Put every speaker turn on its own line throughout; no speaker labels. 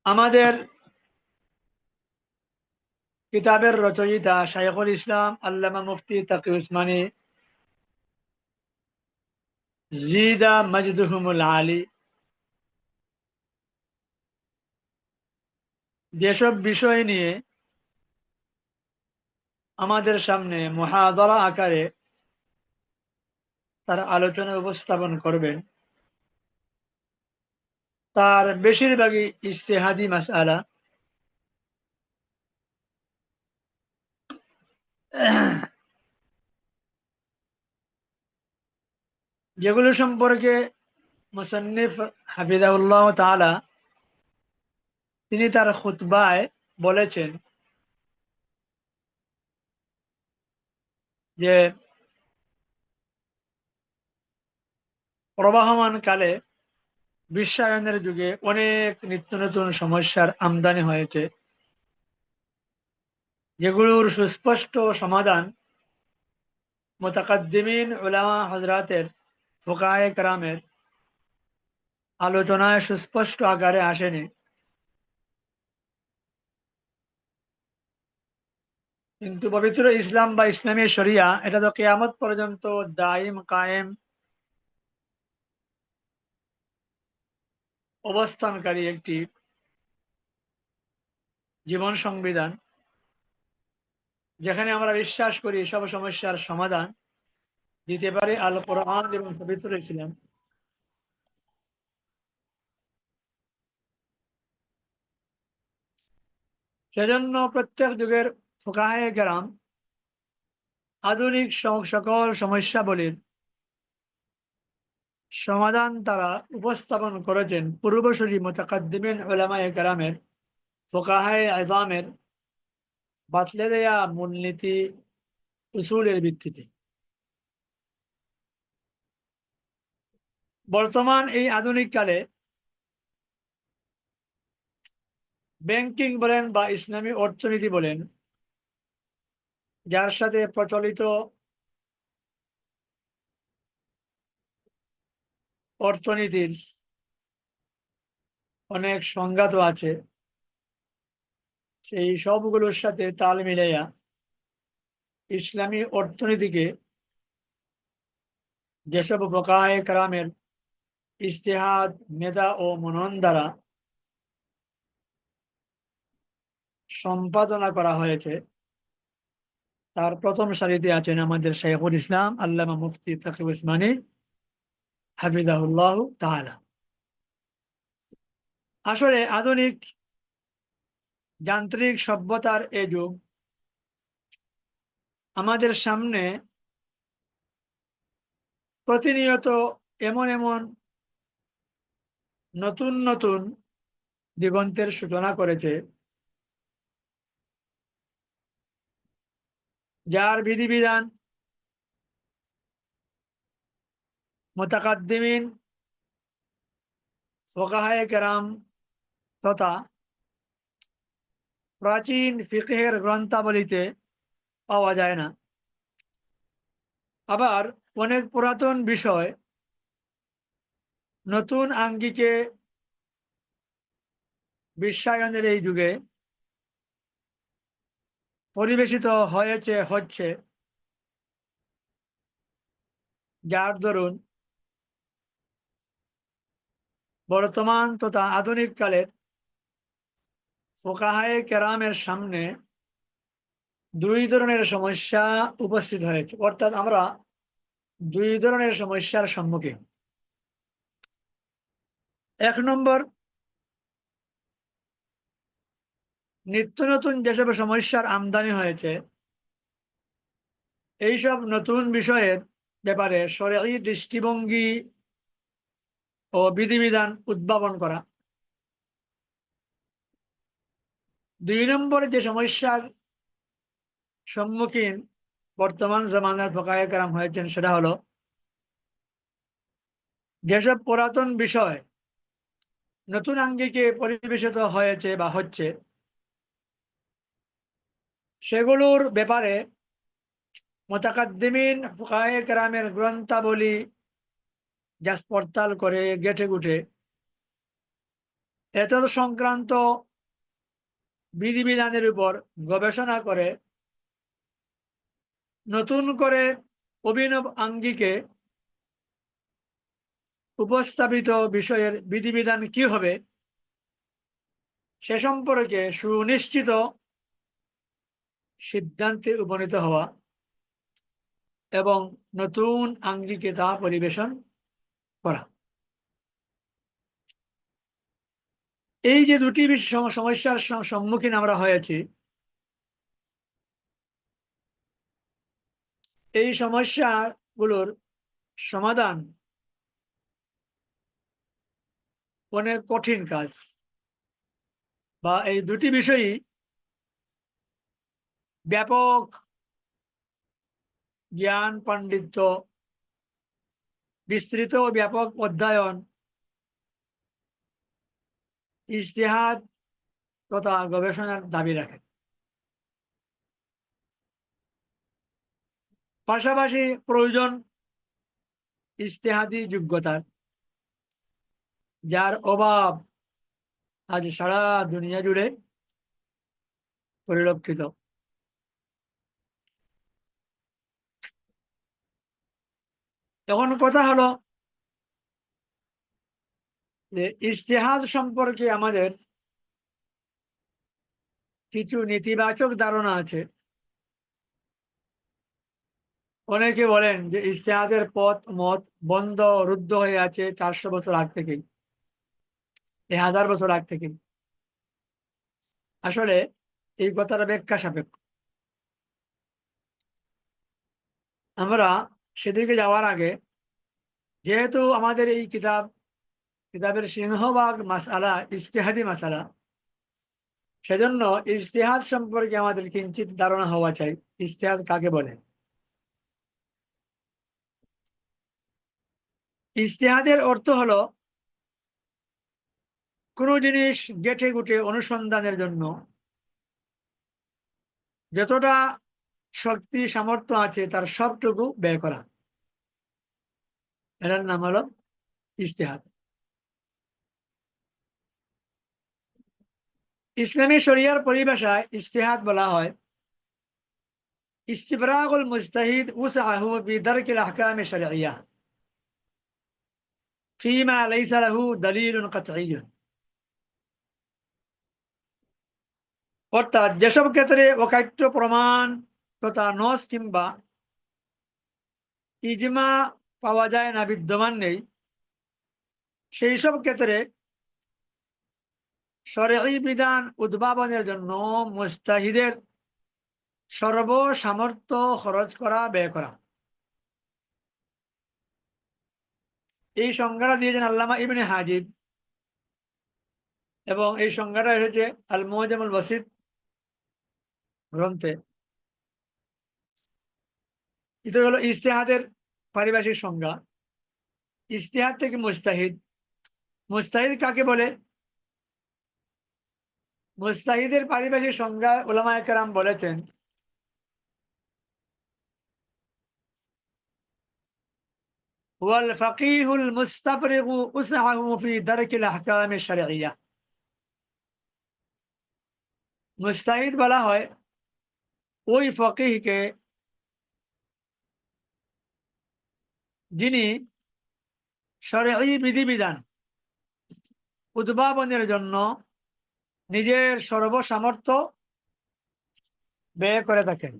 আমাদের কিতাবের রচয়িতা শাইখুল ইসলাম আল্লামা মুফতি তাকি উসমানী জিদা মজদুহুমুল আলী যেসব বিষয় নিয়ে আমাদের সামনে মুহাদারা আকারে তার আলোচনা উপস্থাপন করবেন, তার বেশিরভাগই ইজতিহাদি মাসআলা। যেগুলো সম্পর্কে মুসান্নিফ হাফিজাহুল্লাহ তাআলা তিনি তার খুতবায় বলেছেন যে প্রবাহমান কালে বিশ্বায়নের যুগে অনেক নিত্য নতুন সমস্যার আমদানি হয়েছে, যেগুলোর সুস্পষ্ট সমাধান মুতাকাদ্দিমিন উলামা হযরাতের ফুকাহায়ে কেরামের আলোচনায় সুস্পষ্ট আকারে আসেনি। কিন্তু পবিত্র ইসলাম বা ইসলামী শরিয়া এটা তো কিয়ামত পর্যন্ত দাইম কায়েম অবস্থানকারী একটি জীবন সংবিধান, যেখানে আমরা বিশ্বাস করি সব সমস্যার সমাধান দিতে পারে আল কোরআন এবং পবিত্র ইসলাম। সেজন্য প্রত্যেক যুগের ফুকাহায়ে কেরাম আধুনিক সকল সমস্যাবলীর সমাধান তারা উপস্থাপন করেছেন পূর্বসূরি মুতাকাদ্দিমিন উলামায়ে কেরামের ফুকাহায়ে আযমের বাতলে দেয়া মূলনীতি উসুলের ভিত্তিতে। বর্তমান এই আধুনিক কালে ব্যাংকিং বলেন বা ইসলামী অর্থনীতি বলেন, যার সাথে প্রচলিত অর্থনীতির অনেক সংঘাত আছে, সেই সবগুলোর সাথে তাল মিলাইয়া ইসলামী অর্থনীতিকে যেসব ফুকাহায়ে কেরামের ইজতিহাদ, মেধা ও মনন দ্বারা সম্পাদনা করা হয়েছে, তার প্রথম সারিতে আছেন আমাদের শাইখুল ইসলাম আল্লামা মুফতি তাকি উসমানী হাফিজাহুল্লাহ তাআলা। আসলে আধুনিক যান্ত্রিক সভ্যতার এ যুগ আমাদের সামনে প্রতিনিয়ত এমন এমন নতুন নতুন দিগন্তের সূচনা করেছে, যার বিধিবিধান মুতাকাদ্দিমিন ফুকাহায়ে কেরাম তথা প্রাচীন ফিকহের গ্রন্থাবলীতে পাওয়া যায় না। আবার অনেক পুরাতন বিষয় নতুন আঙ্গিকে বিশ্বায়নের এই যুগে পরিবেশিত হচ্ছে, যার দরুন বর্তমান তথা আধুনিক কালের ফুকাহায়ে কেরামের সামনে দুই ধরনের সমস্যা উপস্থিত হয়েছে, অর্থাৎ আমরা দুই ধরনের সমস্যার সম্মুখীন। এক নম্বর, নিত্য নতুন যেসব সমস্যার আমদানি হয়েছে, এইসব নতুন বিষয়ের ব্যাপারে শরঈ দৃষ্টিভঙ্গি ও বিধিবিধান উদ্ভাবন করা। দুই নম্বর যে সমস্যার সম্মুখীন বর্তমান জামানার ফুকাহায়ে কেরাম হয়েছেন, সেটা হলো যেসব পুরাতন বিষয় নতুন আঙ্গিকে পরিবেশিত হয়েছে বা হচ্ছে, সেগুলোর ব্যাপারে মুতাকাদ্দিমিন ফুকাহায়ে কেরামের গ্রন্থাবলী যাচ পড়তাল করে গেটে গুটে এতদ সংক্রান্ত বিধিবিধানের উপর গবেষণা করে নতুন করে অভিনব আঙ্গিকে উপস্থাপিত বিষয়ের বিধিবিধান কি হবে সে সম্পর্কে সুনিশ্চিত সিদ্ধান্তে উপনীত হওয়া এবং নতুন আঙ্গিকে তা পরিবেশন করা। এই যে দুটি সমস্যার সম্মুখীন আমরা হয়েছি, এই সমস্যাগুলোর সমাধান অনেক কঠিন কাজ, বা এই দুটি বিষয়ই ব্যাপক জ্ঞান পাণ্ডিত্য, বিস্তৃত ও ব্যাপক অধ্যয়ন, ইজতিহাদ তথা গবেষণার দাবি রাখে। পাশাপাশি প্রয়োজন ইজতিহাদি যোগ্যতার, যার অভাব আজ সারা দুনিয়া জুড়ে পরিলক্ষিত। এখন কথা হলো যে ইজতিহাদ সম্পর্কে আমাদের কিছু নেতিবাচক ধারণা আছে। অনেকে বলেন যে ইজতিহাদের পথ মত বন্ধ রুদ্ধ হয়ে আছে 400 বছর আগ থেকেই, 1000 বছর আগ থেকেই। আসলে এই কথাটা ব্যাখ্যা সাপেক্ষ। আমরা সেদিকে যাওয়ার আগে, যেহেতু আমাদের এই কিতাবের সিংহভাগ মাসআলা ইজতিহাদি মাসআলা, সেজন্য ইজতিহাদ সম্পর্কে আমাদের কিঞ্চিত ধারণা হওয়া চাই। ইজতিহাদ কাকে বলে? ইজতিহাদের অর্থ হলো কোনো জিনিস গেঁটে গুটে অনুসন্ধানের জন্য যতটা শক্তি সামর্থ্য আছে তার সবটুকু ব্যয় করা। এটার নাম হলো ইজতিহাদ। ইসলামী শরিয়ার পরিভাষায় ইজতিহাদ বলা হয় ইস্তিফরাগুল মুজতাহিদ উসআহু ফি দারকিল আহকাম শারঈয়্যাহ ফীমা লাইসা লাহু দলিলুন কাতঈয়্যুন। অর্থাৎ যেসব ক্ষেত্রে অকাট্য প্রমাণ তথা নস কিংবা ইজমা পাওয়া যায় না, বিদ্যমান নেই, সেই সব ক্ষেত্রে শরঈ বিধান উদ্ভাবনের জন্য মুজতাহিদের সর্বসামর্থ্য খরচ করা, ব্যয় করা। এই সংজ্ঞাটা দিয়েছেন আল্লামা ইবনে হাজিব, এবং এই সংজ্ঞাটা এসেছে আল মুআজামুল ওয়াসিত গ্রন্থে। এটা হলো ইজতিহাদের পারিভাষিক সংজ্ঞা। ইজতিহাদ থেকে মুজতাহিদ। মুজতাহিদ কাকে বলে? মুজতাহিদের পারিভাষিক সংজ্ঞা উলামায়ে কেরাম বলেছেন ওয়াল ফাকিহুল মুস্তাফরিগু উসআহু ফি দারকিল আহকাম শারঈয়্যাহ। মুজতাহিদ বলা হয় ওই ফকিহকে যিনি শরঈ বিধিবিধান উদ্ভাবনের জন্য নিজের সর্বসামর্থ্য ব্যয় করে থাকেন।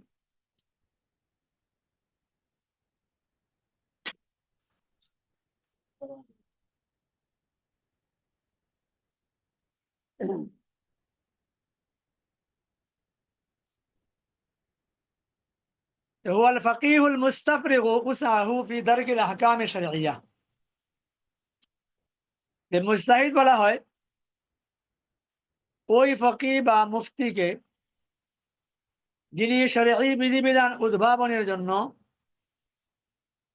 هو الفقيه المستفرغ وسعه في درك الأحكام الشرعية। মুজতাহিদ বলা হয় ওই ফকিহ বা মুফতিকে যিনি শরঈ বিধিবিধান উদ্ভাবনের জন্য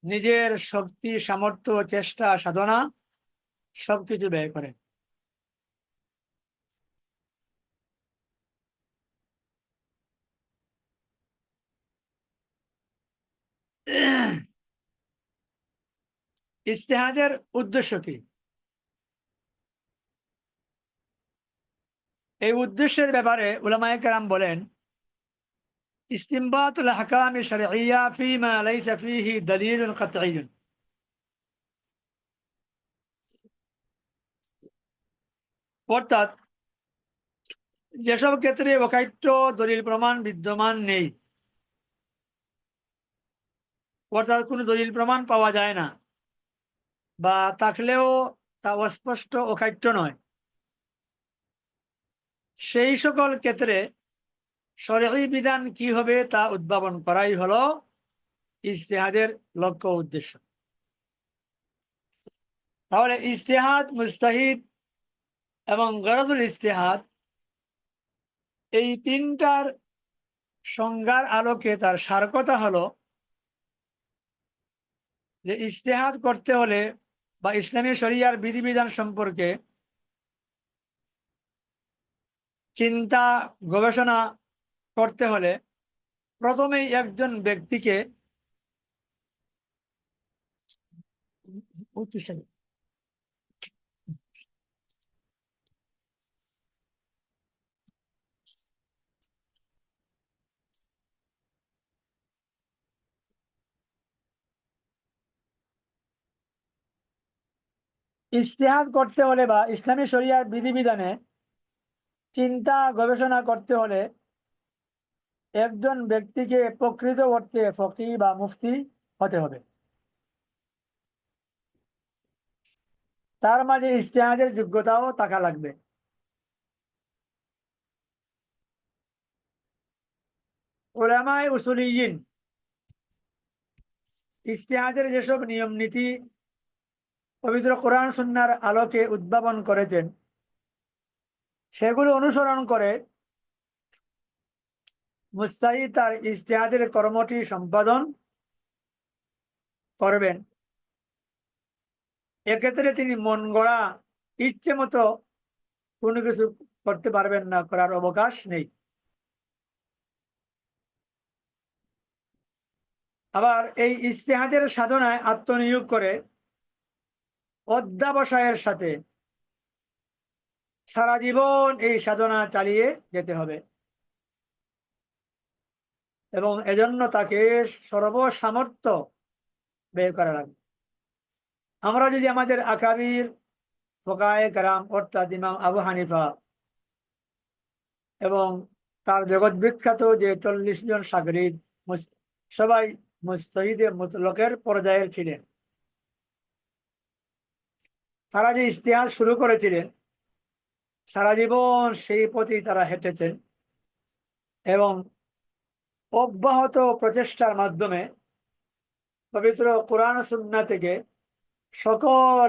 নিজের শক্তি সামর্থ্য চেষ্টা সাধনা সবকিছু ব্যয় করেন। ইজতিহাদের উদ্দেশ্য কি? এই উদ্দেশ্যের ব্যাপারে উলামায়ে কেরাম বলেন, ইসতিমবাতুল আহকাম শারঈয়্যা ফীমা লাইসা ফীহি দলীলুন কাতঈয়্যুন। অর্থাৎ যেসব ক্ষেত্রে অকাট্য দলিল প্রমাণ বিদ্যমান নেই, অর্থাৎ কোনো দলিল প্রমাণ পাওয়া যায় না, বা থাকলেও তা অস্পষ্ট অকাট্য নয়, সেই সকল ক্ষেত্রে শরঈ বিধান কি হবে তা উদ্ভাবন করাই হলো ইজতিহাদের লক্ষ্য উদ্দেশ্য। তাহলে ইজতিহাদ, মুজতাহিদ এবং গরজুল ইজতিহাদ, এই তিনটার সংজ্ঞার আলোকে তার সার কথা হলো যে ইজতিহাদ করতে হলে বা ইসলামী শরিয়ার বিধিবিধান সম্পর্কে চিন্তা গবেষণা করতে হলে প্রথমেই একজন ব্যক্তিকে ইজতিহাদ করতে হলে বা ইসলামী শরিয়ার বিধিবিধানে চিন্তা গবেষণা করতে হলে একজন ব্যক্তিকে প্রকৃত অর্থে ফকিহ বা মুফতি হতে হবে। তার মাঝে ইজতিহাদের যোগ্যতাও থাকা লাগবে। উলামায়ে উসুলিয়িন ইজতিহাদের যেসব নিয়ম নীতি পবিত্র কোরআন সুন্নাহর আলোকে উদ্ভাবন করেছেন, সেগুলো অনুসরণ করে মুজতাহিদ তার ইজতিহাদের কর্মটি সম্পাদন করবেন। এক্ষেত্রে তিনি মন গড়া ইচ্ছে মতো কোনো কিছু করতে পারবেন না, করার অবকাশ নেই। আবার এই ইজতিহাদের সাধনায় আত্মনিয়োগ করে অধ্যবসায়ের সাথে সারা জীবন এই সাধনা চালিয়ে যেতে হবে এবং এজন্য তাকে সর্বসামর্থ্য ব্যয় করা লাগবে। আমরা যদি আমাদের আকাবির ফুকায়ে কেরাম অর্থাৎ ইমাম আবু হানিফা এবং তার জগৎ বিখ্যাত যে 40 জন শাগরিদ, সবাই মুজতাহিদে মুতলকের পর্যায়ের ছিলেন। তারা যে ইজতিহাদ শুরু করেছিলেন, সারা জীবন সেই পথে তারা হেঁটেছেন এবং অব্যাহত প্রচেষ্টার মাধ্যমে পবিত্র কোরআন সুন্নাহ থেকে সকল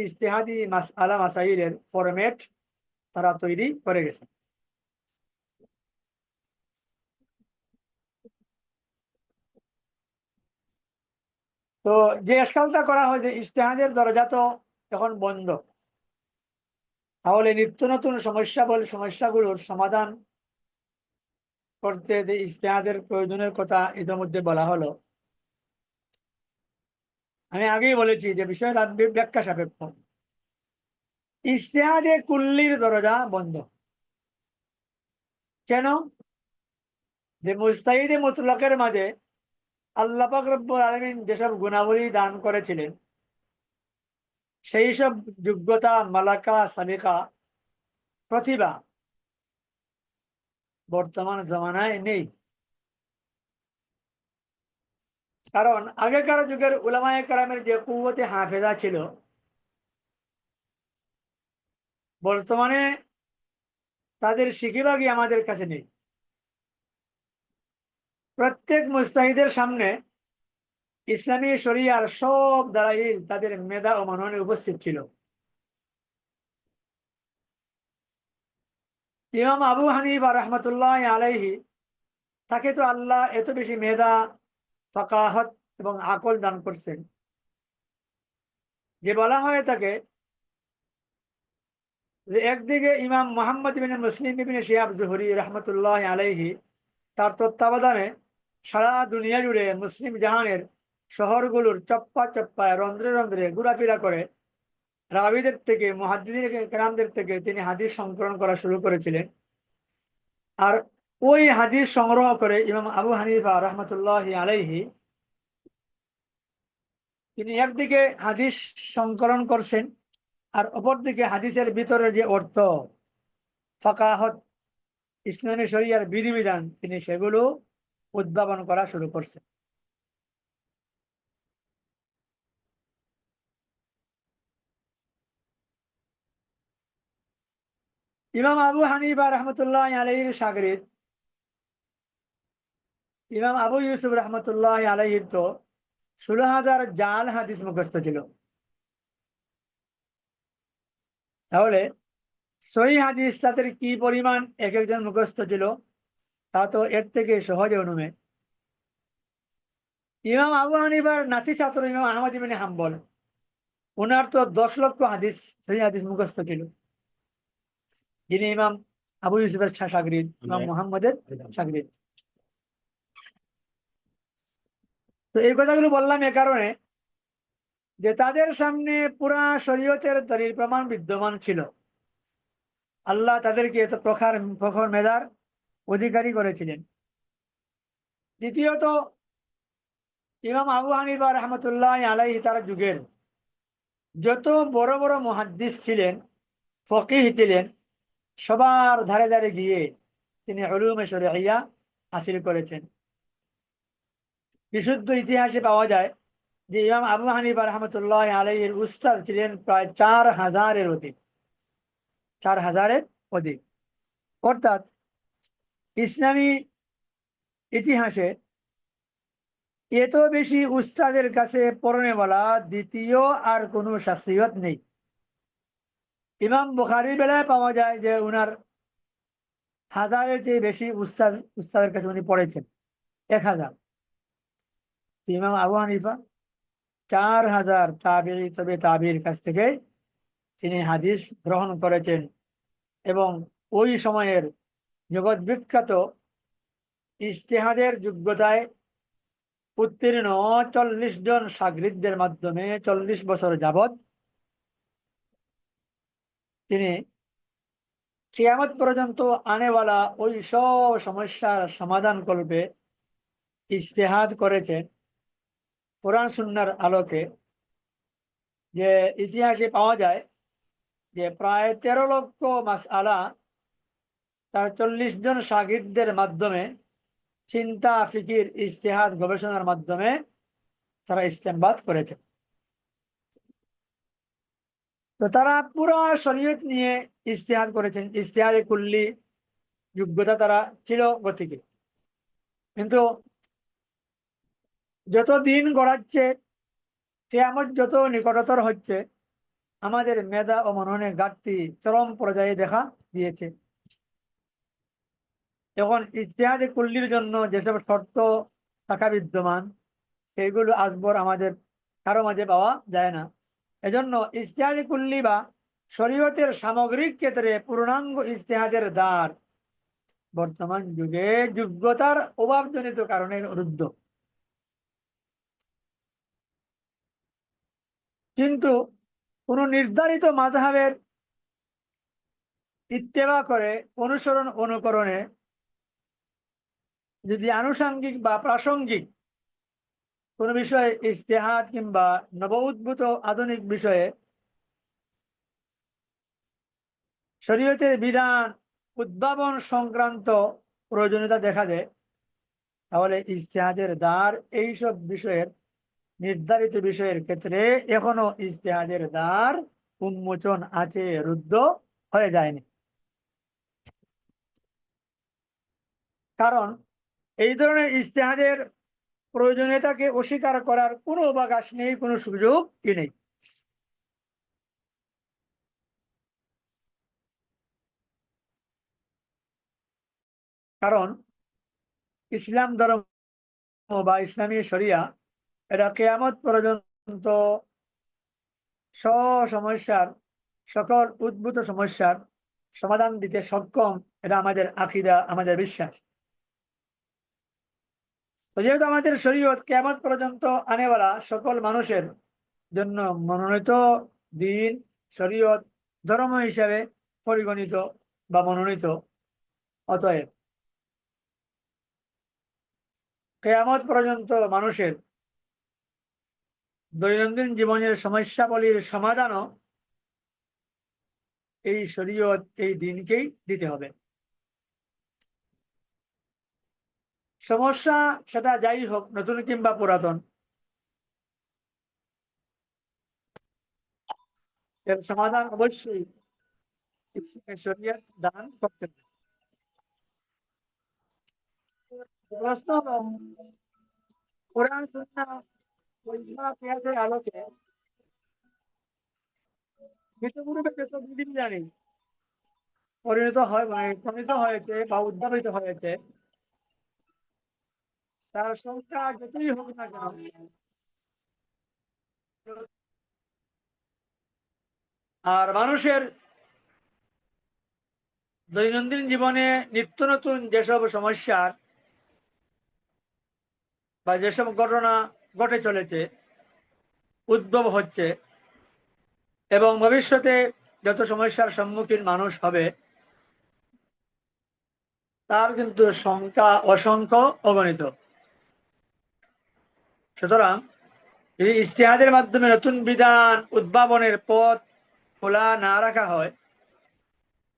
ইজতিহাদি মাসআলা মাসাইলের ফরম্যাট তারা তৈরি করে গেছে। তো যে এশকালটা করা হয় যে ইজতিহাদের দরজা তো এখন বন্ধ, তাহলে নিত্য নতুন সমস্যাগুলোর সমাধান করতে যে ইজতিহাদের প্রয়োজনের কথা ইতিমধ্যে বলা হলো। আমি আগেই বলেছি যে বিষয়টা ব্যাখ্যা সাপেক্ষ। ইজতিহাদে কুল্লির দরজা বন্ধ কেন? যে মুজতাহিদে মুতলকের মাঝে আল্লাহ পাক রব্বুল আলামিন যেসব গুণাবলী দান করেছিলেন, সেই সব যোগ্যতা, মালাকা, সালিকা, প্রতিভা বর্তমান জমানায় নেই। কারণ আগেকার যুগের উলামায়ে কেরামের যে কুওয়াতে হাফেজা ছিল, বর্তমানে তাদের শিখিবাগি আমাদের কাছে নেই। প্রত্যেক মুজতাহিদের সামনে ইসলামী শরিয়ার সব দালাইল তাদের মেধা ও মননে উপস্থিত ছিল। ইমাম আবু হানিফা রাহমাতুল্লাহ আলাইহি, তাকে তো আল্লাহ এত বেশি মেধা, ফাকাহাত এবং আকল দান করছেন যে বলা হয় তাকে যে একদিকে ইমাম মুহাম্মদ ইবনে মুসলিম ইবনে শিহাব জুহরি রাহমাতুল্লাহ আলাইহি, তার তত্ত্বাবধানে সারা দুনিয়া জুড়ে মুসলিম জাহানের শহরগুলোর চপ্পা চপ্পায় রন্ধ্রে রন্ধ্রে ঘোরাফেরা করে রাবীদের থেকে, মুহাদ্দিসিন কেরামদের থেকে তিনি হাদিস সংকলন করা শুরু করেছিলেন। আর ওই হাদিস সংগ্রহ করে ইমাম আবু হানিফা রহমতুল্লাহ আলাইহি তিনি একদিকে হাদিস সংকলন করছেন, আর অপরদিকে হাদিসের ভিতরে যে অর্থ, ফাকাহত, ইসলামী শরিয়ার বিধিবিধান, তিনি সেগুলো উদ্ভাবন করা শুরু করছেন। ইমাম আবু হানিফা রহমতুল্লাহ আলাইহির শাগরিদ ইমাম আবু ইউসুফ রহমতুল্লাহ আলাইহির তো 16,000 জাল হাদিস মুখস্থ ছিল। তাহলে সহিহ হাদিস তাদের কি পরিমাণ এক একজন মুখস্থ ছিল, তা তো এর থেকে সহজে অনুমেয়। ইমাম আবু হানিফার নাতি ছাত্র ইমাম আহমদ ইবনে হাম্বল, ওনার তো 10 লক্ষ হাদিস, সহিহ হাদিস মুখস্থ ছিল, যিনি ইমাম আবু ইউসুফের শাগরিদ, ইমাম মুহাম্মদের শাগরিদ। তো এই কথাগুলো বললাম এ কারণে যে তাদের সামনে পুরা শরীয়তের দলিল প্রমাণ বিদ্যমান ছিল। আল্লাহ তাদেরকে এত প্রখর মেধার অধিকারী করেছিলেন। দ্বিতীয়ত, ইমাম আবু হানিফা রহমতুল্লাহ আলাইহি তার যুগের যত বড় বড় মুহাদ্দিস ছিলেন, ফকিহ ছিলেন, সবার ধারে ধারে গিয়ে তিনি উলুমে শরঈয়া হাসিল করেছেন। বিশুদ্ধ ইতিহাসে পাওয়া যায় যে ইমাম আবু হানিফা রহমতুল্লাহ আলাইহির উস্তাদ ছিলেন প্রায় 4,000-এর অধিক। 4,000-এর অধিক। অর্থাৎ ইসলামী ইতিহাসে এত বেশি উস্তাদের কাছে পড়নে বলা দ্বিতীয় আর কোনো শাখসিয়ত নেই। ইমাম বুখারীর বেলায় পাওয়া যায় যে উনার 1,000-এর চেয়ে বেশি উস্তাদের কাছে উনি পড়েছেন, 1,000। ইমাম আবু হানিফা 4,000 তাবিঈ, তবে তাবিঈর কাছ থেকে তিনি হাদিস গ্রহণ করেছেন। এবং ওই সময়ের জগৎ বিখ্যাত ইজতিহাদের যোগ্যতায় উত্তীর্ণ 40 জন শাগরিদদের মাধ্যমে 40 বছর যাবৎ তিনি কিয়ামত পর্যন্ত আনেওয়ালা ওই সব সমস্যার সমাধান করবে ইজতিহাদ করেছেন কোরআন সুন্নাহর আলোকে। যে ইতিহাসে পাওয়া যায় যে প্রায় 13 লক্ষ মাসআলা তার 40 জন শাগিরদের মাধ্যমে চিন্তা, ফিকির, ইজতিহাদ, গবেষণার মাধ্যমে তারা ইস্তেমবাদ করেছে। তো তারা পুরো শরীয়ত নিয়ে ইজতিহাদ করেছেন। ইজতিহাদে কুল্লি যোগ্যতা তারা ছিল গতিকে। কিন্তু যত দিন গড়াচ্ছে, কিয়ামত যত নিকটতর হচ্ছে, আমাদের মেধা ও মননের ঘাটতি চরম পর্যায়ে দেখা দিয়েছে। এখন ইজতিহাদে কুল্লির জন্য যেসব শর্ত থাকা বিদ্যমান, সেইগুলো আজবর আমাদের কারো মাঝে পাওয়া যায় না। এজন্য ইজতিহাদে কুল্লি বা শরীয়তের সামগ্রিক ক্ষেত্রে পূর্ণাঙ্গ ইজতিহাদের দ্বার বর্তমান যুগে যোগ্যতার অভাবজনিত কারণে রুদ্ধ। কিন্তু কোন নির্ধারিত মাযহাবের ইত্তেবা করে, অনুসরণ অনুকরণে যদি আনুষঙ্গিক বা প্রাসঙ্গিক কোন বিষয়ে ইজতিহাদ কিংবা নব উদ্ভূত আধুনিক বিষয়ে শরীয়তের বিধান উদ্ভাবন সংক্রান্ত প্রয়োজনীয়তা দেখা দেয়, তাহলে ইজতিহাদের দ্বার এইসব বিষয়ের নির্ধারিত বিষয়ের ক্ষেত্রে এখনো ইজতিহাদের দ্বার উন্মোচন আছে, রুদ্ধ হয়ে যায়নি। কারণ এই ধরনের ইজতিহাদের প্রয়োজনীয়তাকে অস্বীকার করার কোনো অবকাশ নেই, কোনো সুযোগই নেই। কারণ ইসলাম ধর্ম বা ইসলামী শরিয়া এটা কিয়ামত পর্যন্ত সমস্যার, সকল উদ্ভূত সমস্যার সমাধান দিতে সক্ষম, এটা আমাদের আকীদা, আমাদের বিশ্বাস। তো যেহেতু আমাদের শরীয়ত কিয়ামত পর্যন্ত আনেওয়ালা সকল মানুষের জন্য মনোনীত দিন, শরীয়ত ধর্ম হিসাবে পরিগণিত বা মনোনীত। অতএব কিয়ামত পর্যন্ত মানুষের দৈনন্দিন জীবনের সমস্যাবলীর সমাধানও এই শরীয়ত, এই দিনকেই দিতে হবে। সমস্যা সেটা যাই হোক, নতুন কিংবা পুরাতন, এর সমাধান অবশ্যই শরীয়ত দান করতে হবে। প্রশ্ন হলো, কোরআন সুন্নাহ ওইগুলা কিয়াসের আলোকে পৃথিবীতে যত বিধিবিধানে প্রণীত হয়েছে বা উদ্ভাবিত হয়েছে, তার সংখ্যা যতই হোক না কেন, আর মানুষের দৈনন্দিন জীবনে নিত্য নতুন যেসব সমস্যার বা যেসব ঘটনা ঘটে চলেছে, উদ্ভব হচ্ছে, এবং ভবিষ্যতে যত সমস্যার সম্মুখীন মানুষ হবে, তার কিন্তু সংখ্যা অসংখ্য, অগণিত। সুতরাং যদি ইজতিহাদের মাধ্যমে নতুন বিধান উদ্ভাবনের পথ খোলা না রাখা হয়,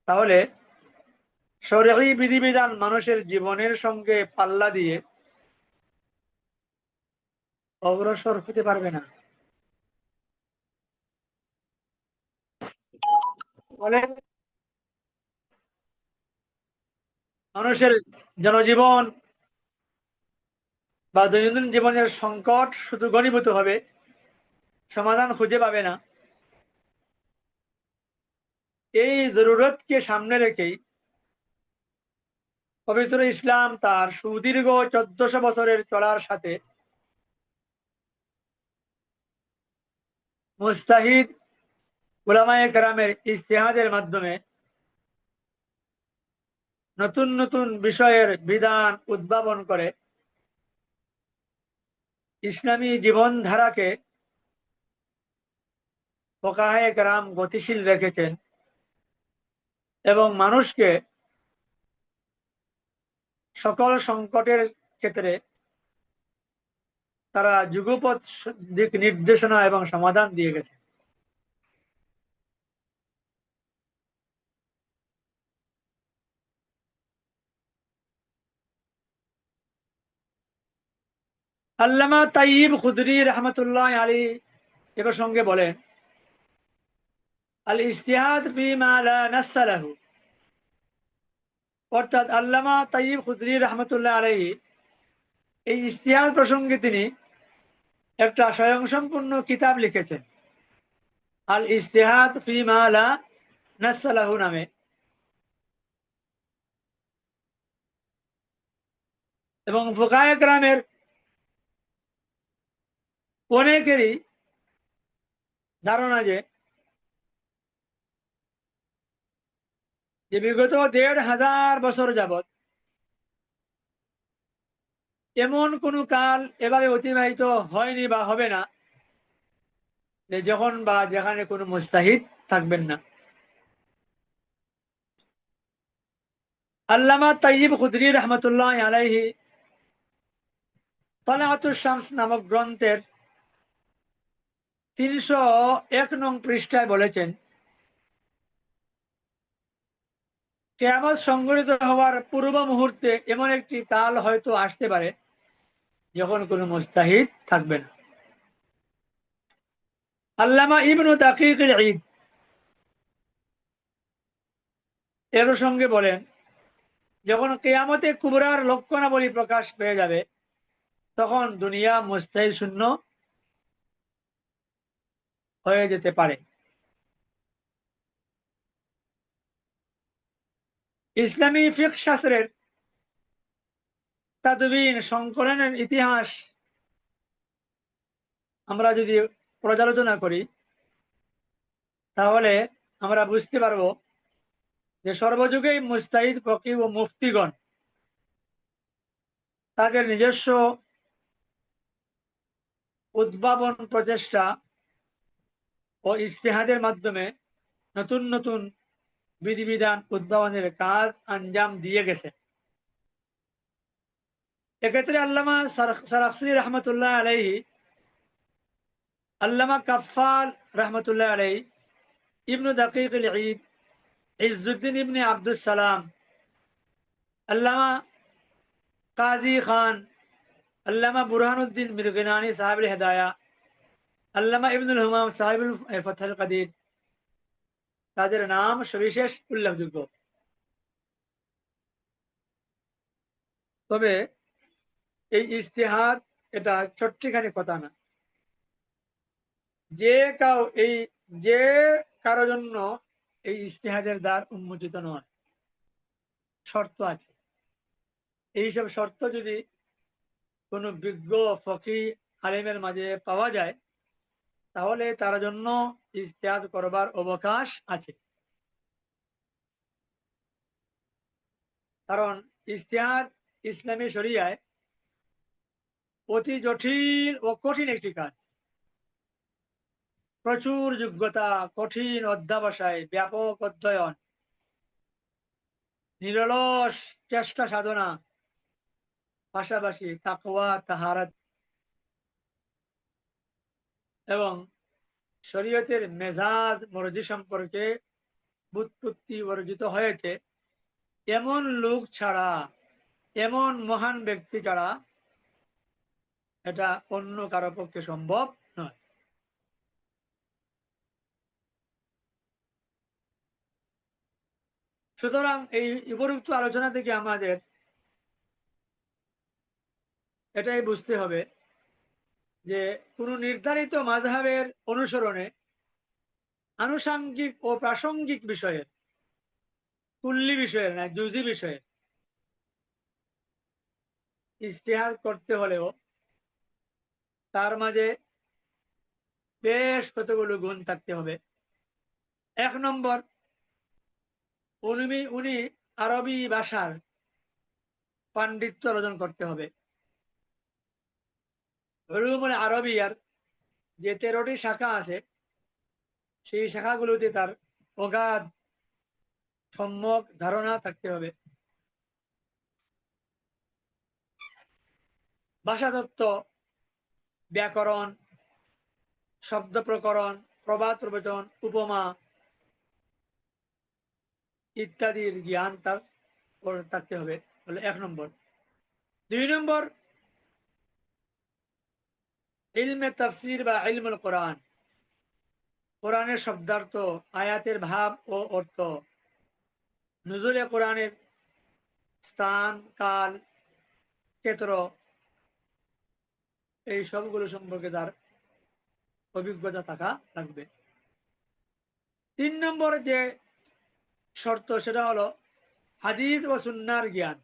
তাহলে শরঈ বিধিবিধান মানুষের জীবনের সঙ্গে পাল্লা দিয়ে অগ্রসর হতে পারবে না। ফলে মানুষের জনজীবন বা দৈনন্দিন জীবনের সংকট শুধু ঘনীভূত হবে, সমাধান খুঁজে পাবে না। এই জরুরতকে সামনে রেখেই পবিত্র ইসলাম তার সুদীর্ঘ 1400 বছরের চলার সাথে মুস্তাহিদ উলামায়ে কেরামের ইজতিহাদের মাধ্যমে নতুন নতুন বিষয়ের বিধান উদ্ভাবন করে ইসলামী জীবনধারাকে ফুকাহায়ে কেরাম গতিশীল রেখেছেন এবং মানুষকে সকল সংকটের ক্ষেত্রে তারা যুগপৎ দিক নির্দেশনা এবং সমাধান দিয়ে গেছে। আল্লামা তাইয়িব খুদরি রহমতুল্লাহ আলী এ প্রসঙ্গে বলেন, আল ইজতিহাদ ফিমা লা নাসসা লাহু, অর্থাৎ আল্লামা তাইয়িব খুদরি রহমতুল্লাহ আলাইহি এই ইজতিহাদ প্রসঙ্গে তিনি একটা স্বয়ংসম্পূর্ণ কিতাব লিখেছেন, আল ইজতিহাদ ফিমা লা নাসসা লাহু নামে। এবং ফুকাহায়ে কেরামের অনেকেরই ধারণা যে বিগত 1500 বছর যাবৎ এমন কোনো কাল এভাবে অতিবাহিত হয়নি বা হবে না যে যখন বা যেখানে কোনো মুস্তাহিদ থাকবেন না। আল্লামা তাইয়িব খুদরি রহমতুল্লাহ আলাইহি তালাআতুশ শামস নামক গ্রন্থের 301 নং পৃষ্ঠায় বলেছেন, কিয়ামত সংঘটিত হওয়ার পূর্ব মুহূর্তে এমন একটি কাল হয়তো আসতে পারে যখন কোনো মুস্তাহিদ থাকবে না। আল্লামা ইবনু দাকিক আল ঈদ এর সঙ্গে বলেন, যখন কিয়ামতে কুবরার লক্ষণাবলী প্রকাশ পেয়ে যাবে, তখন দুনিয়া মুস্তাহিদ শূন্য হয়ে যেতে পারে। ইসলামী ফিকহ শাস্ত্রের তাদবিন সংকলনের ইতিহাস আমরা যদি পর্যালোচনা করি, তাহলে আমরা বুঝতে পারবো যে সর্বযুগেই মুস্তাহিদ ফকিহ ও মুফতিগণ তাদের নিজস্ব উদ্ভাবন প্রচেষ্টা ও ইজতিহাদের মাধ্যমে নতুন নতুন বিধিবিধান উদ্ভাবনের কাজ আঞ্জাম দিয়ে গেছে। এক্ষেত্রে আল্লামা সারাখসি রহমতুল্লাহ আলাইহি, আল্লামা কাফফাল রহমতুল্লাহ আলাইহি, ইবনু দাকিক আল ঈদ, ইজ্জুদ্দিন ইবনে আব্দুস সালাম, আল্লামা কাজী খান, আল্লামা বুরহানুদ্দিন মিরগিনানি সাহেবুল হেদায়া, আল্লামা ইবনুল হুমাম সাহেবুল ফাতহুল কাদির, তাদের নাম সবিশেষ উল্লেখযোগ্য। তবে এই ইজতিহাদ এটা ছোট্টখানি কথা না। যে কাউ এই যে কারো জন্য এই ইজতিহাদের দ্বার উন্মোচিত নয়, শর্ত আছে। এইসব শর্ত যদি কোনো বিজ্ঞ ফকি আলেমের মাঝে পাওয়া যায়, তাহলে তার জন্য ইজতিহাদ করবার অবকাশ আছে। কারণ ইজতিহাদ ইসলামী শরিয়ায় অতি জটিল ও কঠিন একটি কাজ। প্রচুর যোগ্যতা, কঠিন অধ্যাবসায়, ব্যাপক অধ্যয়ন, নিরলস চেষ্টা সাধনা, পাশাপাশি তাকওয়া, তাহারাত এবং শরীয়তের মেজাজ মর্জি সম্পর্কে বুৎপত্তি অর্জিত হয়েছে এমন লোক ছাড়া, এমন মহান ব্যক্তি ছাড়া এটা অন্য কারো পক্ষে সম্ভব নয়। সুতরাং এই উপরোক্ত আলোচনা থেকে আমাদের এটাই বুঝতে হবে যে কোন নির্ধারিত মাযহাবের অনুসরণে আনুষাঙ্গিক ও প্রাসঙ্গিক বিষয়ের, কুল্লি বিষয়ের না, জুজি বিষয়ে ইজতিহাদ করতে হলেও তার মাঝে বেশ কতগুলো গুণ থাকতে হবে। 1 নম্বর, উনি আরবি ভাষার পাণ্ডিত্য অর্জন করতে হবে। উলুমুল আরবিয়ার যে 13টি শাখা আছে, সেই শাখাগুলোতে তার অগাধ সম্যক ধারণা থাকতে হবে। ভাষাতত্ত্ব, ব্যাকরণ, শব্দ প্রকরণ, প্রবাদ প্রবচন, উপমা ইত্যাদির জ্ঞান তার থাকতে হবে, বলে 1 নম্বর। 2 নম্বর, ইলমে তাফসির বা ইলমুল কোরআন, কোরআনের শব্দার্থ, আয়াতের ভাব ও অর্থ, নুজুলে কোরআনের স্থান, কাল, ক্ষেত্র, এই সবগুলো সম্পর্কে তার অভিজ্ঞতা থাকা লাগবে। 3 নম্বর যে শর্ত, সেটা হলো হাদিস ও সুন্নাহর জ্ঞান।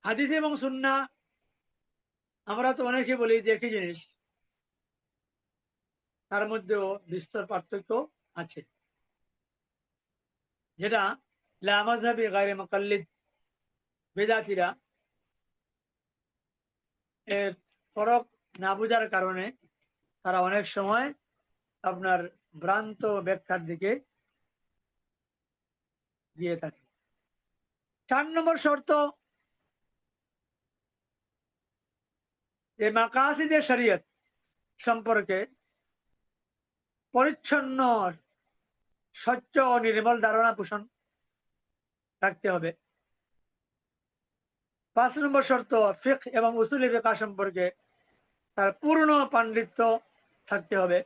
হাদিস এবং সুন্নাহ আমরা তো অনেকে বলি যে একই জিনিস, তার মধ্যেও বিস্তর পার্থক্য আছে, যেটা লা মাযহাবি গায়রে মুকাল্লিদ বেদাতিরা এর ফরক না বুঝার কারণে তারা অনেক সময় আপনার ভ্রান্ত ব্যাখ্যার দিকে গিয়ে থাকে। 4 নম্বর শর্ত, যে মাকাসিদে শরীয়ত সম্পর্কে পরিচ্ছন্ন, স্বচ্ছ ও নির্মল ধারণা পোষণ রাখতে হবে। 5 নম্বর শর্ত, ফিকহ এবং উসুলে ফিকহ সম্পর্কে তার পূর্ণ পাণ্ডিত্য থাকতে হবে।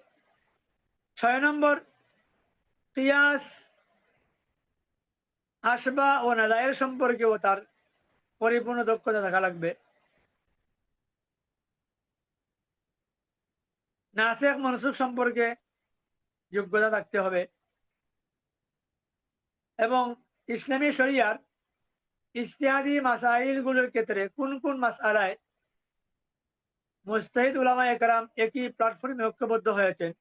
6 নম্বর, কিয়াস, আসবা ও নাজায়ের সম্পর্কেও তার পরিপূর্ণ দক্ষতা থাকা লাগবে। নাসিখ মনসুখ সম্পর্কে যোগ্যতা থাকতে হবে এবং ইসলামী শরিয়ার ইজতিহাদি মাসাইলগুলোর ক্ষেত্রে কোন কোন মাসআলায় মুজতাহিদ উলামায়ে কেরাম একই প্ল্যাটফর্মে ঐক্যবদ্ধ হয়েছেন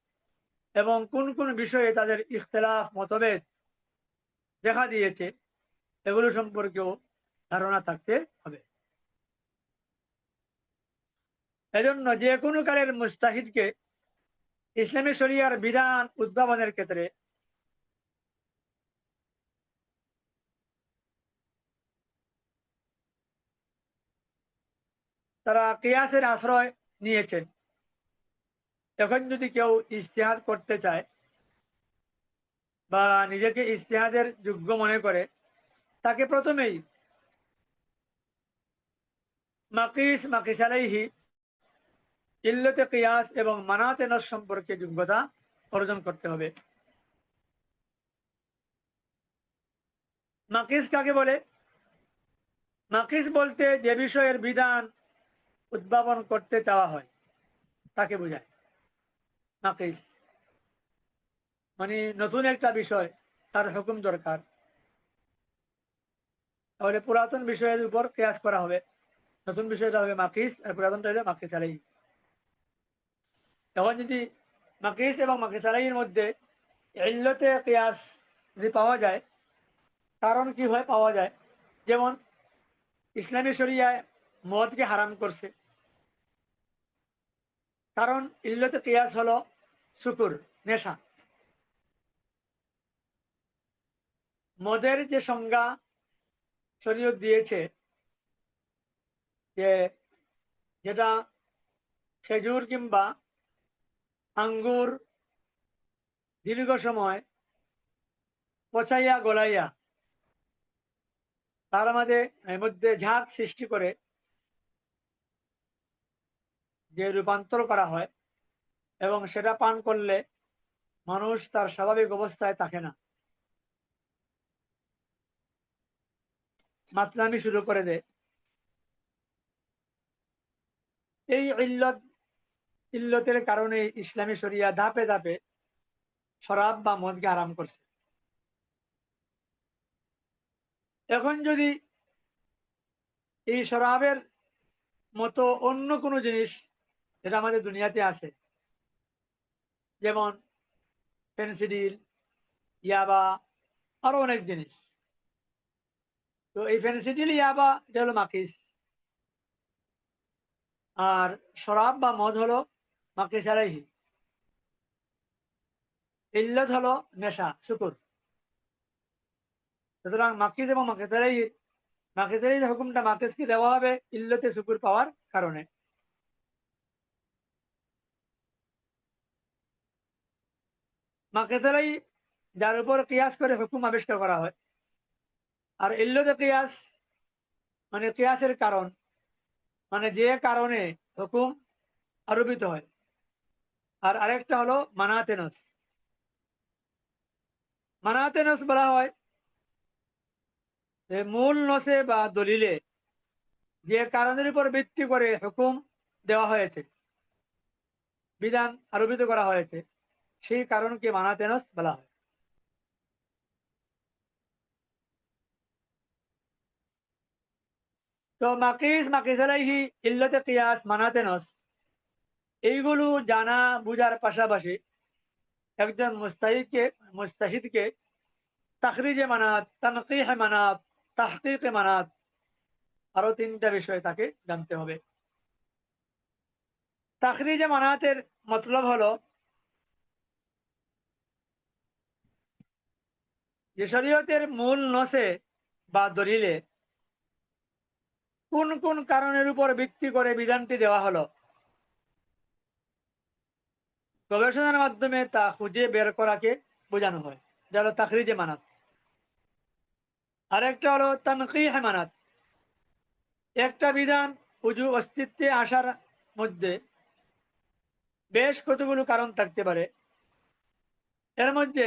এবং কোন কোন বিষয়ে তাদের ইখতিলাফ, মতভেদ দেখা দিয়েছে, এগুলো সম্পর্কেও ধারণা থাকতে হবে। এজন্য যে কোনো কালের মুজতাহিদকে ইসলামী শরিয়ার বিধান উদ্ভাবনের ক্ষেত্রে তারা কিয়াসের আশ্রয় নিয়েছেন। এখন যদি কেউ ইজতিহাদ করতে চায় বা নিজেকে ইজতিহাদের যোগ্য মনে করে, তাকে প্রথমেই মাকিস, মাকিস আলাইহি, ইল্লতে কিয়াস এবং মানাতে নস সম্পর্কে যোগ্যতা অর্জন করতে হবে। মাকিস কাকে বলে? মাকিস বলতে যে বিষয়ের বিধান উদ্ভাবন করতে চাওয়া হয় তাকে বোঝায় মাকিস। মানে নতুন একটা বিষয়, তার হুকুম দরকার, তাহলে পুরাতন বিষয়ের উপর কিয়াস করা হবে। নতুন বিষয়টা হবে মাকিস আর পুরাতনটা হলো মাকিস আলাইহি। এখন যদি মাকিস এবং মাকিস আলাইহির মধ্যে ইল্লতে কিয়াস যদি পাওয়া যায়, কারণ কি হয় পাওয়া যায়, যেমন ইসলামী শরিয়ায় মদকে হারাম করছে, কারণ ইল্লতে কিয়াস হলো শুকুর, নেশা। মদের যে সংজ্ঞা শরীয়ত দিয়েছে, যে যেটা খেজুর কিংবা আঙ্গুর দীর্ঘ সময় পচাইয়া গলাইয়া তার মধ্যে ঝাঁক সৃষ্টি করে যে রূপান্তর করা হয়, এবং সেটা পান করলে মানুষ তার স্বাভাবিক অবস্থায় থাকে না, মাতলামি শুরু করে দেয়। এই ইল্লতের কারণে ইসলামী শরিয়া ধাপে ধাপে শরাব বা মদকে আরাম করছে। এখন যদি এই শরাবের মতো অন্য কোনো জিনিস যেটা আমাদের দুনিয়াতে আছে, যেমন ফেন্সিডিল, ইয়াবা, আরো অনেক জিনিস, তো এই ফেন্সিডিল ইয়াবা এটা হলো মাকিস, আর শরাব বা মদ হলো মাকিস আলাইহি। ইল্লত হলো নেশা, শুকুর। সুতরাং মাকিস এবং মাকিস আলাইহি, মাকিস আলাইহির হুকুমটা মাকিসকে দেওয়া হবে ইল্লতে শুকুর পাওয়ার কারণে। মাকিস আলাইহি যার উপর কিয়াস করে হুকুম আবিষ্কার করা হয়, আর ইল্লতে কিয়াস মানে কিয়াসের কারণ, মানে যে কারণে হুকুম আরোপিত হয়। আর আরেকটা হলো মানাতেনস। মানাতেনস বলা হয় যে মূল নসে বা দলিলে যে কারণের উপর ভিত্তি করে হুকুম দেওয়া হয়েছে, বিধান আরোপিত করা হয়েছে, সেই কারণকে মানাতেনস বলা হয়। তো মাকিস, মাকিস আলাইহি, ইল্লতে কিয়াস, মানাতেনস, এইগুলো জানা বুঝার পাশাপাশি একজন মুস্তাহিদকে তাখরিজে মানাত, তানকিহে মানাত, তাহকিকে মানাত, আরো তিনটা বিষয় তাকে জানতে হবে। তাখরিজে মানাতের মতলব হলো যে শরীয়তের মূল নসে বা দলিলে কোন কোন কারণের উপর ভিত্তি করে বিধানটি দেওয়া হলো, গবেষণার মাধ্যমে তা খুঁজে বের করাকে বোঝানো হয়, যা হলো তাখরিজে মানাত। আরেকটা হলো তানকিহে মানাত। একটা বিধান অস্তিত্বে আসার মধ্যে বেশ কতগুলো কারণ থাকতে পারে, এর মধ্যে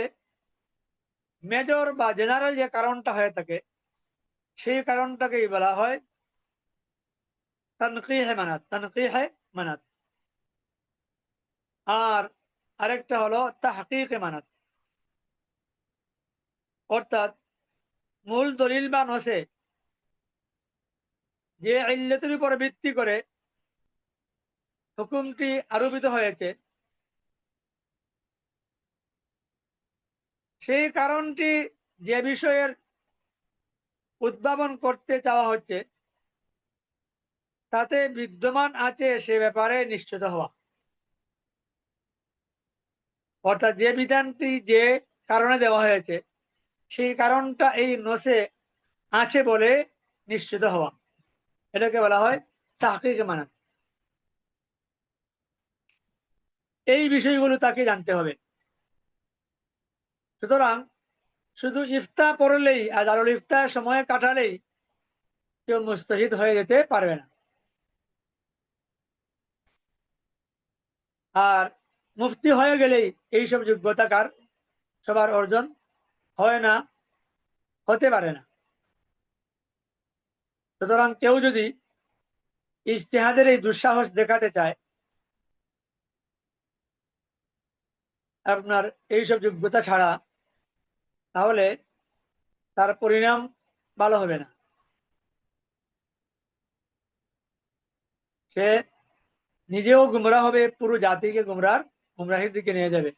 মেজর বা জেনারেল যে কারণটা হয়ে থাকে, সেই কারণটাকেই বলা হয় তানকিহে মানাত, তানকিহে মানাত। আর আরেকটা হলো তাহকিকে মানাত, অর্থাৎ মূল দলিল বা নসে যে ইল্লতের উপর ভিত্তি করে হুকুমটি আরোপিত হয়েছে, সেই কারণটি যে বিষয়ের উদ্ভাবন করতে চাওয়া হচ্ছে তাতে বিদ্যমান আছে সে ব্যাপারে নিশ্চিত হওয়া। অর্থাৎ যে বিধানটি যে কারণে দেওয়া হয়েছে সেই কারণটা এই নসে আছে বলে নিশ্চিত হওয়া, এটাকে বলা হয় তাহকিক মানা। এই বিষয়গুলো তাকে জানতে হবে। সুতরাং শুধু ইফতা পড়লেই আর দারুল ইফতা সময় কাটালেই কেউ মুস্তাহিদ হয়ে যেতে পারবে না। আর মুফতি হয়ে গেলেই এইসব যোগ্যতা কার সবার অর্জন হয় না, হতে পারে না। সুতরাং কেউ যদি ইজতিহাদের এই দুঃসাহস দেখাতে চায়, আপনার এইসব যোগ্যতা ছাড়া, তাহলে তার পরিণাম ভালো হবে না। সে নিজেও গুমরা হবে, পুরো জাতিকে গুমরাহির দিকে নিয়ে যাবে।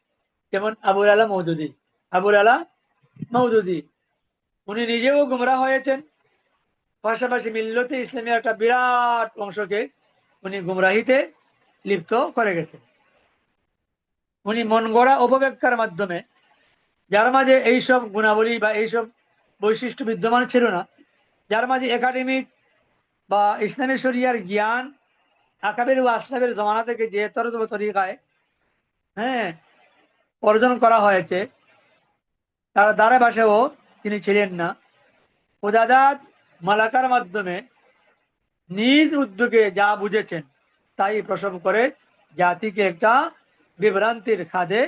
যেমন আবুল আলা মওদুদি। আবুল আলা মওদুদি উনি নিজেও গুমরা হয়েছেন, পাশাপাশি মিল্লতে ইসলামী একটা বিরাট অংশকে উনি গুমরাহিতে লিপ্ত করে গেছেন। উনি মন গড়া অপব্যাখ্যার মাধ্যমে, যার মাঝে এইসব গুণাবলী বা এইসব বৈশিষ্ট্য বিদ্যমান ছিল না, যার মাঝে একাডেমিক বা ইসলামী শরিয়ার জ্ঞান আকাবের ও আসলাবের জমানা থেকে যে তরিকায় হ্যাঁ অর্জন করা হয়েছে, তার দ্বারা বাসেও তিনি ছিলেন না। ওজাদাত মালাকার মাধ্যমে নিজ উদ্যোগে যা বুঝেছেন তাই প্রসব করে জাতিকে একটা বিভ্রান্তির খাদে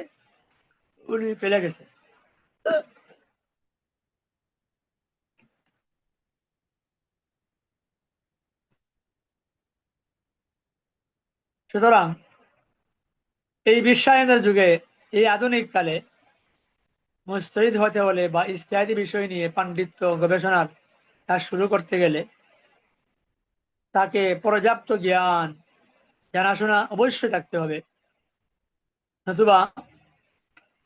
উনি ফেলে গেছেন। সুতরাং এই বিশ্বায়নের যুগে, এই আধুনিক কালে মুস্তাহিদ হতে হলে বা ইজতিহাদি বিষয় নিয়ে পাণ্ডিত্য গবেষণার কাজ শুরু করতে গেলে তাকে পর্যাপ্ত জ্ঞান জানাশোনা অবশ্যই থাকতে হবে। নতুবা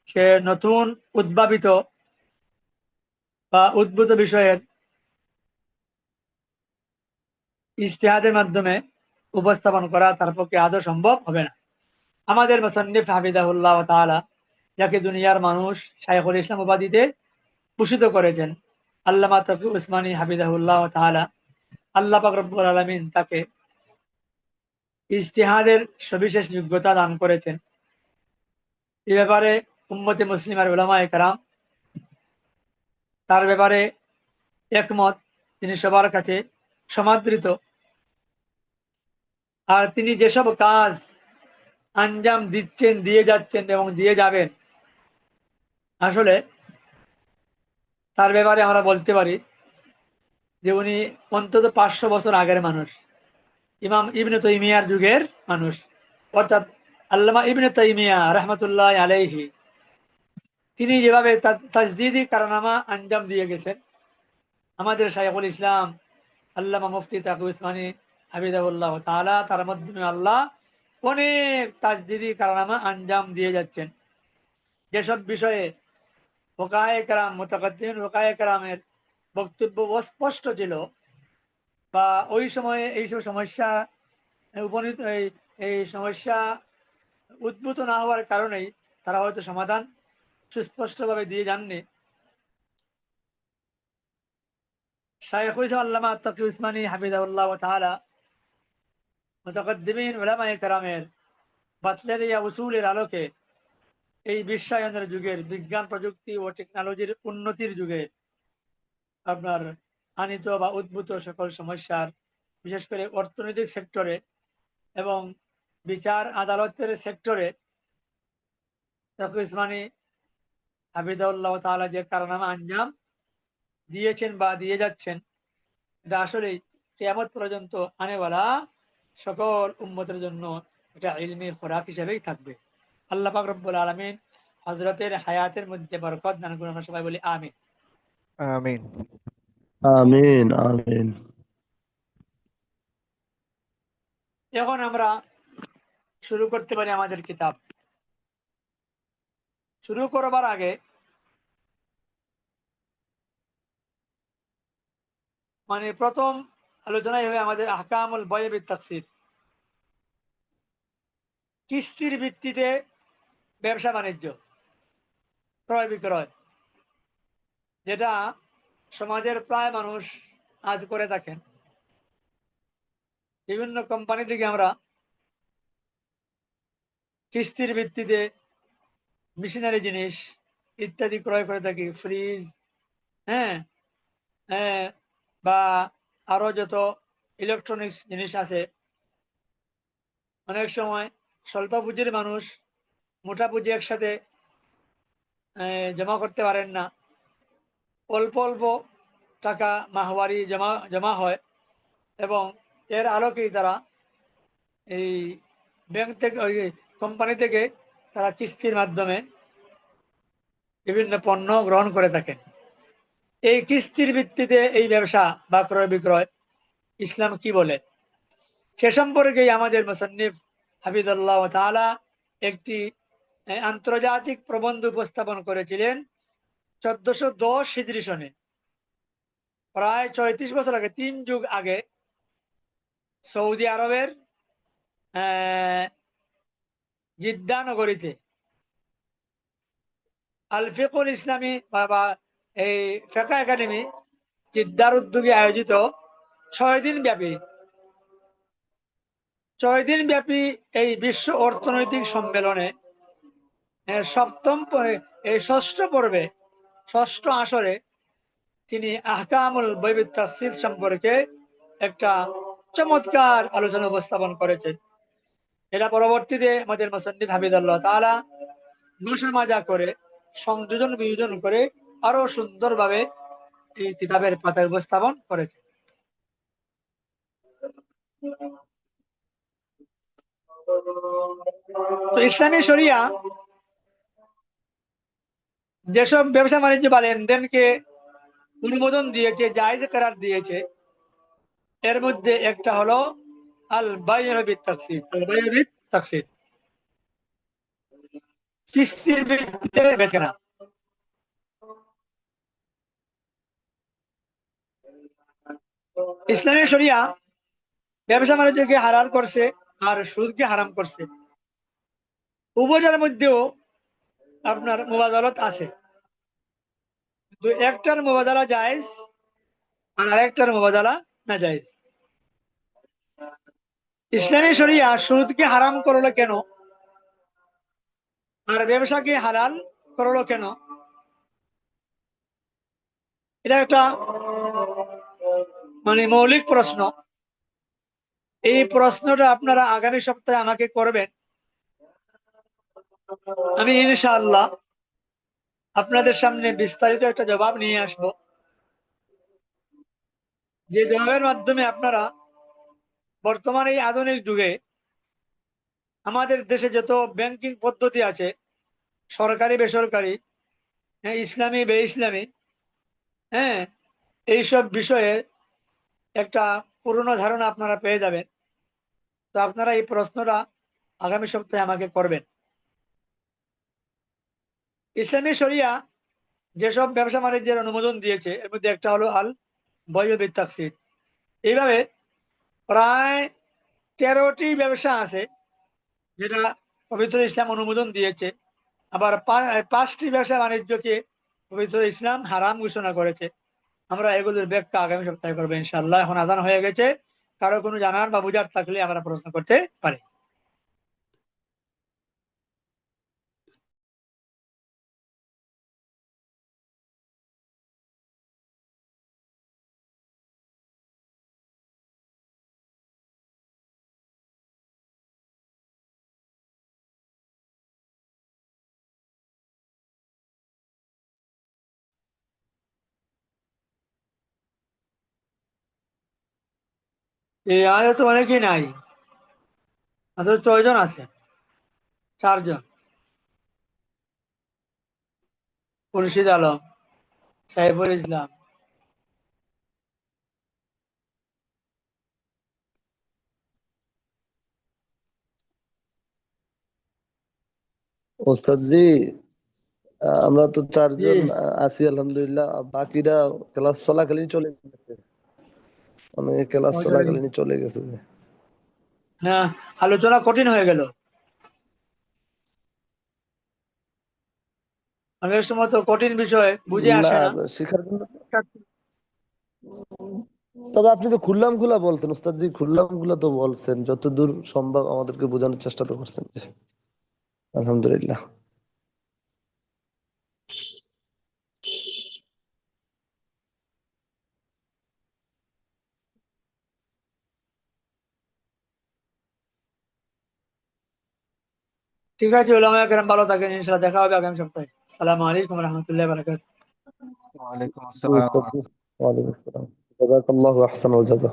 সে নতুন উদ্ভাবিত বা উদ্ভূত বিষয়ের ইজতিহাদের মাধ্যমে উপস্থাপন করা তার পক্ষে আদৌ সম্ভব হবে না। আমাদের মুসান্নিফ হাফিজাহুল্লাহ তাআলা, যাকে দুনিয়ার মানুষ শাইখুল ইসলাম উপাধিতে ভূষিত করেছেন, আল্লামা তকি উসমানী হাফিজাহুল্লাহ তাআলা, আল্লাহ পাক রব্বুল আলামিন তাকে ইজতিহাদের সবিশেষ যোগ্যতা দান করেছেন। এ ব্যাপারে উম্মতে মুসলিমার উলামায়ে কেরাম তার ব্যাপারে একমত। তিনি সবার কাছে সমাদৃত। আর তিনি যেসব কাজ আঞ্জাম দিচ্ছেন, দিয়ে যাচ্ছেন এবং দিয়ে যাবেন, আসলে তার ব্যাপারে আমরা বলতে পারি যে উনি অন্তত 500 বছর আগের মানুষ, ইমাম ইবনে তাইমিয়ার যুগের মানুষ। অর্থাৎ আল্লামা ইবনে তাইমিয়া রহমতুল্লাহ আলাইহি, তিনি যেভাবে তাজদিদি কারনামা আঞ্জাম দিয়ে গেছেন, আমাদের শাইখুল ইসলাম আল্লামা মুফতি তাকি উসমানী হাফিজাহুল্লাহ তাআলা তার মাধ্যমে আল্লাহ অনেক তাজদিদি কারনামা আঞ্জাম দিয়ে যাচ্ছেন। যেসব বিষয়ে ওকায়ে কেরাম, মুতাকাদ্দিমিন ওকায়ে কেরামের বক্তব্য অস্পষ্ট ছিল, বা ওই সময়ে এইসব সমস্যা উপনীত এই সমস্যা উদ্ভূত না হওয়ার কারণেই তারা হয়তো সমাধান সুস্পষ্টভাবে দিয়ে যাননি, শাইখুল ইসলাম আল্লামা তাকি উসমানী হাফিজাহুল্লাহ তাআলা মুতাকাদ্দিমিন উলামায়ে কেরামের বাতলে দেয়া উসুলের আলোকে এই বিশ্বায়নের যুগের, বিজ্ঞান প্রযুক্তি ও টেকনোলজির উন্নতির যুগে আপনার আনিত বা উদ্ভূত সকল সমস্যার, বিশেষ করে অর্থনৈতিক সেক্টরে এবং বিচার আদালতের সেক্টরে তাকি উসমানী হাফিজাহুল্লাহ তাআলা যে কারনামা আঞ্জাম দিয়েছেন বা দিয়ে যাচ্ছেন, এটা আসলেই কিয়ামত পর্যন্ত আনেওয়ালা সকল উম্মতের জন্য এটা ইলমি খোরাক হিসেবেই থাকবে। আল্লাহ পাক রব্বুল আলামিন হযরতের হায়াতের মধ্যে বরকত দান করুন। আমরা সবাই বলি আমিন।
আমিন।
আমিন আমিন।
এখন আমরা শুরু করতে পারি আমাদের কিতাব। শুরু করবার আগে প্রথম আলোচনায় হবে আমাদের আহকামুল বয় বিত তাফসীর। কিস্তির ভিত্তিতে ব্যবসা বাণিজ্য, ক্রয় বিক্রয়, যেটা সমাজের প্রায় মানুষ আজ করে থাকেন। বিভিন্ন কোম্পানি থেকে আমরা কিস্তির ভিত্তিতে মেশিনারি জিনিস ইত্যাদি ক্রয় করে থাকি, ফ্রিজ, হ্যাঁ, হ্যাঁ, বা আরো যত ইলেকট্রনিক্স জিনিস আছে। অনেক সময় স্বল্প পুঁজির মানুষ মোটা পুঁজি একসাথে জমা করতে পারেন না, অল্প অল্প টাকা মাহওয়ারি জমা জমা হয়, এবং এর আলোকেই তারা এই ব্যাংক থেকে, ওই কোম্পানি থেকে তারা কিস্তির মাধ্যমে বিভিন্ন পণ্য গ্রহণ করে থাকেন। এই কিস্তির ভিত্তিতে এই ব্যবসা বা ক্রয় বিক্রয় ইসলাম কি বলে, সে সম্পর্কেই আমাদের মুসান্নিফ হাফিজাল্লাহ তাআলা একটি আন্তর্জাতিক প্রবন্ধ উপস্থাপন করেছিলেন 1410 হিজরি সনে, প্রায় 34 বছর আগে, 3 যুগ আগে, সৌদি আরবের জিদ্দা নগরীতে আল ফিকুল ইসলামী বা এই ফেকা একাডেমি জিদ্দার উদ্যোগে আয়োজিত 6 দিন ব্যাপী এই বিশ্ব অর্থনৈতিক সম্মেলনে ষষ্ঠ পর্বে, ষষ্ঠ আসরে তিনি আহকামুল বাইত তাফসীর সম্পর্কে একটা চমৎকার আলোচনা উপস্থাপন করেছেন। এটা পরবর্তীতে আমাদের মুসান্নিফ হাফিজাল্লাহ তাআলা মাজা করে, সংযোজন বিয়োজন করে আরো সুন্দরভাবে এই কিতাবের পাতায় উপস্থাপন করেছেন। তো ইসলামী শরিয়া যেসব ব্যবসা বাণিজ্য বা লেনদেনকে অনুমোদন দিয়েছে, জায়েজ করার দিয়েছে, এর মধ্যে একটা হলো আল বাই'উ বিত তাকসিদ, আল বাই'উ বিত তাকসিদ, কিস্তির ভিত্তিতে বেচকেনা। ইসলামী শরিয়া ব্যবসা বাণিজ্যকে হালাল করছে আর সুদকে হারাম করছে। উভয়ের মধ্যেও আপনার মুবাদালাত আছে, তো একটার মুবাদালা জায়েজ আর আরেকটার মুবাদালা না জায়েজ। ইসলামী শরিয়া সুদকে হারাম করলো কেন আর ব্যবসাকে হালাল করলো কেন, এটা একটা মৌলিক প্রশ্ন। এই প্রশ্নটা আপনারা আগামী সপ্তাহে আমাকে করবেন, আমি ইনশাআল্লাহ আপনাদের সামনে বিস্তারিত একটা জবাব নিয়ে আসব, যে জবাবের মাধ্যমে আপনারা বর্তমানে এই আধুনিক যুগে আমাদের দেশে যত ব্যাংকিং পদ্ধতি আছে, সরকারি বেসরকারি, হ্যাঁ, ইসলামী বে ইসলামী, হ্যাঁ, এইসব বিষয়ে একটা পুরনো ধারণা আপনারা পেয়ে যাবেন। তো আপনারা এই প্রশ্নটা আগামী সপ্তাহে আমাকে করবেন। ইসলামী শরিয়া যেসব ব্যবসা বাণিজ্যের অনুমোদন দিয়েছে এর মধ্যে একটা হলো আল বাই'উ বিত তাকসিদ। এইভাবে প্রায় 13টি ব্যবসা আছে যেটা পবিত্র ইসলাম অনুমোদন দিয়েছে, আবার 5টি ব্যবসা বাণিজ্যকে পবিত্র ইসলাম হারাম ঘোষণা করেছে। আমরা এগুলোর ব্যাখ্যা আগামী সপ্তাহে করবো ইনশাআল্লাহ। এখন আজান হয়ে গেছে, কারো কোনো জানার বা বুঝার থাকলে আমরা প্রশ্ন করতে পারি। এই আয়ত অনেকেই নাই, মাত্র 6 জন আছে, 4 জন। খুরশিদ আলম, সাইফুল ইসলাম।
ওস্তাদ জি, আমরা তো
জি,
4 জন আছি আলহামদুলিল্লাহ। বাকিরা ক্লাস চলাকালীন চলে গেছে, অনেকে ক্লাস চলাকালীন চলে গেছে।
না, আলোচনা কঠিন হয়ে গেল। অনেক সময় তো কঠিন বিষয় বুঝে
না
আসে না।
শেখার জন্য, তবে আপনি তো খুললাম খুলা বলছেন উস্তাদজি, খুললাম খুলা তো বলছেন, যতদূর সম্ভব আমাদেরকে বোঝানোর চেষ্টা তো করছেন। আলহামদুলিল্লাহ।
ঠিক আছে, ওলামা কেরাম ভালো থাকেন, ইনশাআল্লাহ দেখা হবে আগামী সপ্তাহে। আসসালামু আলাইকুম রহমতুল্লাহ বারাকাতুহু।
ওয়ালাইকুম
জি
আসসালাম।
উস্তাদজি, ওয়ালাইকুম আসসালাম। জাযাকাল্লাহু আহসানুল জাযা।